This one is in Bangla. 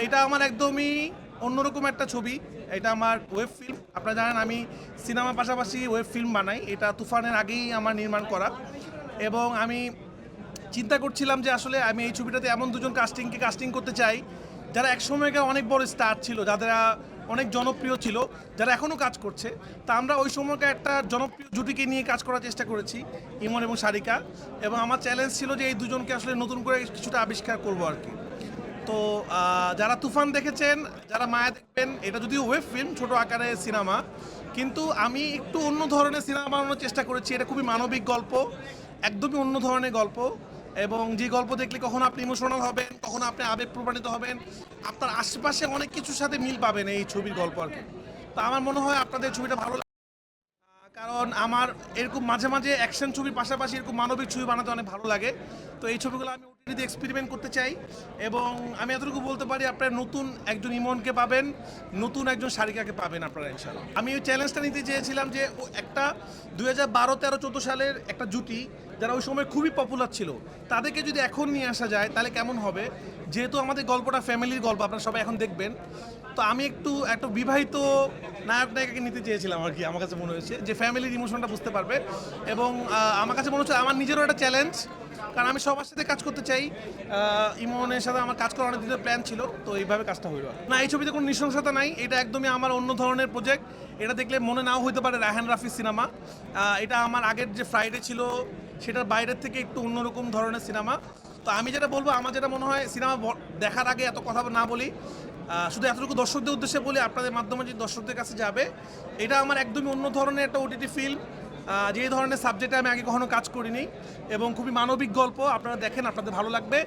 এটা আমার একদমই অন্যরকম একটা ছবি। এটা আমার ওয়েব ফিল্ম। আপনারা জানেন আমি সিনেমার পাশাপাশি ওয়েব ফিল্ম বানাই। এটা তুফানের আগেই আমার নির্মাণ করা এবং আমি চিন্তা করছিলাম যে আসলে আমি এই ছবিটাতে এমন দুজন কাস্টিং করতে চাই যারা একসময়কার অনেক বড় স্টার ছিল, যারা অনেক জনপ্রিয় ছিল, যারা এখনও কাজ করছে। তা আমরা ওই সময়কার একটা জনপ্রিয় জুটিকে নিয়ে কাজ করার চেষ্টা করেছি, ইমন এবং সারিকা। এবং আমার চ্যালেঞ্জ ছিল যে এই দুজনকে আসলে নতুন করে কিছুটা আবিষ্কার করবো আর কি। তো যারা তুফান দেখেছেন, যারা মায়া দেখবেন, এটা যদিও ওয়েব ফিল্ম, ছোট আকারে সিনেমা, কিন্তু আমি একটু অন্য ধরনের সিনেমা বানানোর চেষ্টা করেছি। এটা খুবই মানবিক গল্প, একদমই অন্য ধরনের গল্প। এবং যে গল্প দেখলে কখনো আপনি ইমোশনাল হবেন, কখনো আপনি আবেগ প্রমাণিত হবেন, আপনার আশেপাশে অনেক কিছুর সাথে মিল পাবেন এই ছবির গল্প আর কি। তো আমার মনে হয় আপনাদের ছবিটা ভালো লাগবে, কারণ আমার এরকম মাঝে মাঝে অ্যাকশন ছবির পাশাপাশি এরকম মানবিক ছবি বানাতে অনেক ভালো লাগে। তো এই ছবিগুলো আমি ওটিটিতে এক্সপেরিমেন্ট করতে চাই এবং আমি এতটুকু বলতে পারি আপনারা নতুন একজন ইমনকে পাবেন, নতুন একজন সারিকাকে পাবেন আপনারা ইনশাআল্লাহ। আমি ওই চ্যালেঞ্জটা নিতে চেয়েছিলাম যে একটা 2012, 13, 14 সালের একটা জুটি যারা ওই সময় খুবই পপুলার ছিল, তাদেরকে যদি এখন নিয়ে আসা যায় তাহলে কেমন হবে। যেহেতু আমাদের গল্পটা ফ্যামিলির গল্প, আপনারা সবাই এখন দেখবেন। তো আমি একটা বিবাহিত নায়ক নায়িকাকে নিতে চেয়েছিলাম আর কি। আমার কাছে মনে হয়েছে যে ফ্যামিলির ইমোশনটা বুঝতে পারবে এবং আমার কাছে মনে হচ্ছে আমার নিজেরও একটা চ্যালেঞ্জ, কারণ আমি সবার সাথে কাজ করতে চাই। ইমনের সাথে আমার কাজ করার অনেক দিনের প্ল্যান ছিল, তো এইভাবে কাজটা হইল না। এই ছবিতে কোনো নৃশংসতা নাই, এটা একদমই আমার অন্য ধরনের প্রজেক্ট। এটা দেখলে মনে নাও হইতে পারে রায়হান রাফির সিনেমা। এটা আমার আগের যে ফ্রাইডে ছিল সেটার বাইরের থেকে একটু অন্যরকম ধরনের সিনেমা। তো আমি যেটা বলবো, আমার যেটা মনে হয় সিনেমা দেখার আগে এত কথা না বলি, শুধু এতটুকু দর্শকদের উদ্দেশ্যে বলি, আপনাদের মাধ্যমে যে দর্শকদের কাছে যাবে, এটা আমার একদমই অন্য ধরনের একটা ওটিটি ফিল্ম, যে ধরনের সাবজেক্টে আমি আগে কখনো কাজ করিনি এবং খুবই মানবিক গল্প। আপনারা দেখেন, আপনাদের ভালো লাগবে।